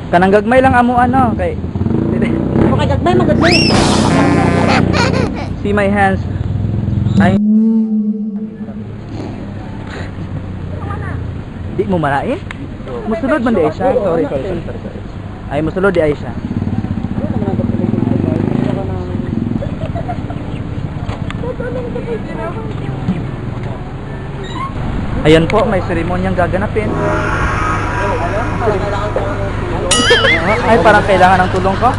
Kanang gagmay lang amo ano kay Okay, gagmay, magagmay. see my hands. Ay. Di mo malain? Musulod man di ay siya. Sorry. Ay musulod di ay siya. Ayan po, may seremonyang gaganapin. Ay, parang kailangan ng tulong ko.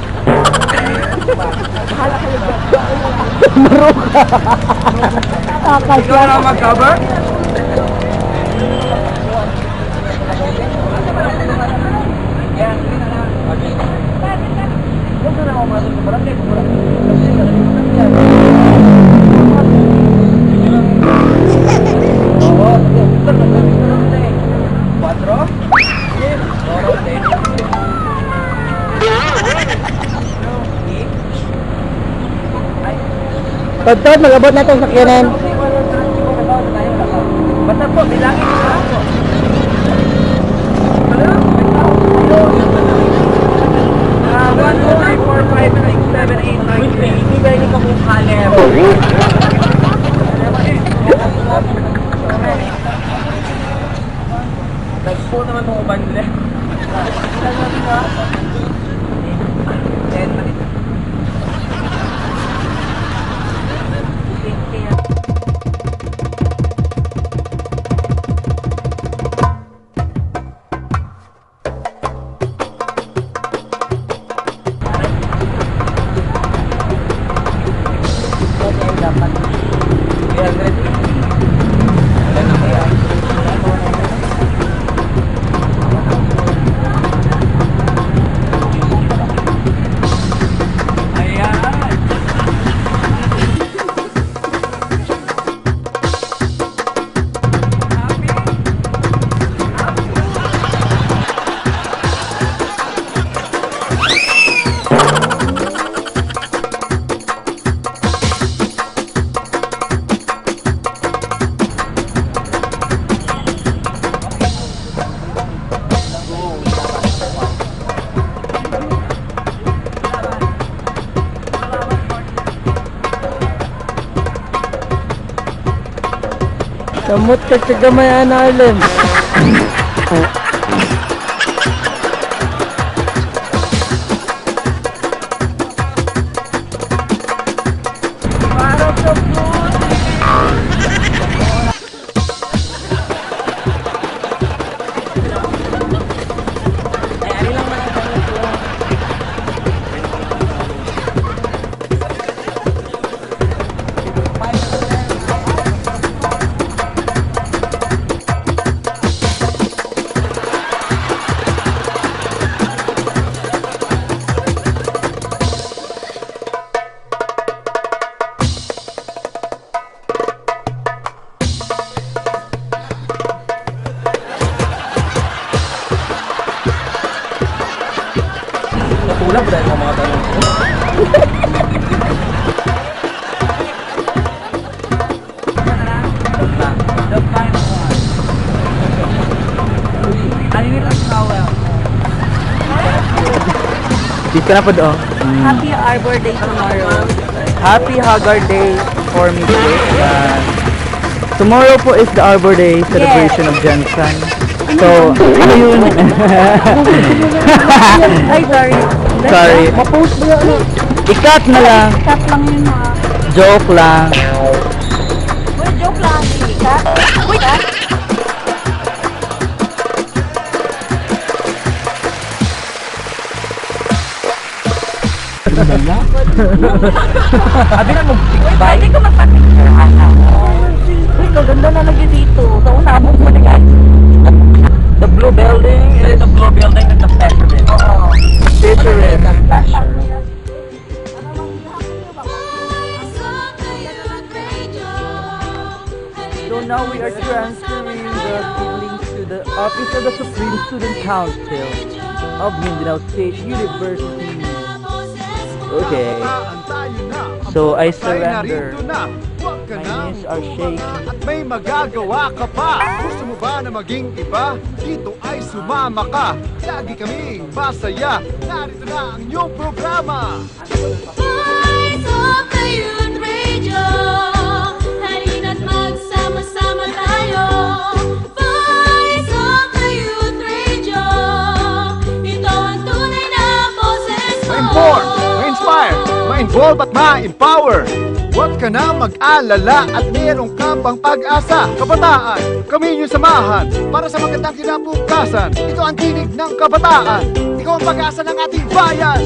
Ikaw na mag-cover? Tod, magabot na itong sakyanan. Basta po, bilangin mo na ako. One, two, three, four, five, six, seven, eight, nine, ten. Hindi ba hindi ka kung kaler? Nag-pull naman itong uban nila. Kamot ka sa gamay, Arlen. Kulang ba dahil mga tanong ko? Dis ka na po doon. Happy Arbor Day tomorrow. Happy Hagar Day for me today. Tomorrow po is the Arbor Day celebration of Jensen. So, ano yun? Ay, sorry. Sorry. Ma-post mo yun. Ikat na lang. Cut lang yun, ha. Joke lang. Uy, joke lang. Cut. Uy, cut. Abi na mo. Pwede ko magpapicture. Uy, kaganda na lagi dito. Sa unabog mo na guys. The blue building is the blue building at the factory. Oo. Factory and the fashion. So now we are transferring the siblings to the office of the Supreme Student Council of Mindanao State University. Okay. So I surrender. ka My na knees are shaking. at may magagawa ka pa. Gusto mo ba na maging iba? Dito ay sumama ka. Lagi kaming masaya. Narito na ang iyong programa. Voice of the Youth Radio. Halina't magsama-sama tayo. Voice of the Youth Radio. Ito ang tunay na boses mo. Ma-inform, ma-inspire, ma-involve at ma-empower. Huwag ka na mag-alala at meron ka pang pag-asa. Kabataan, kami inyong samahan para sa magandang kinabukasan. Ito ang tinig ng kabataan. Ikaw ang pag-asa ng ating bayan.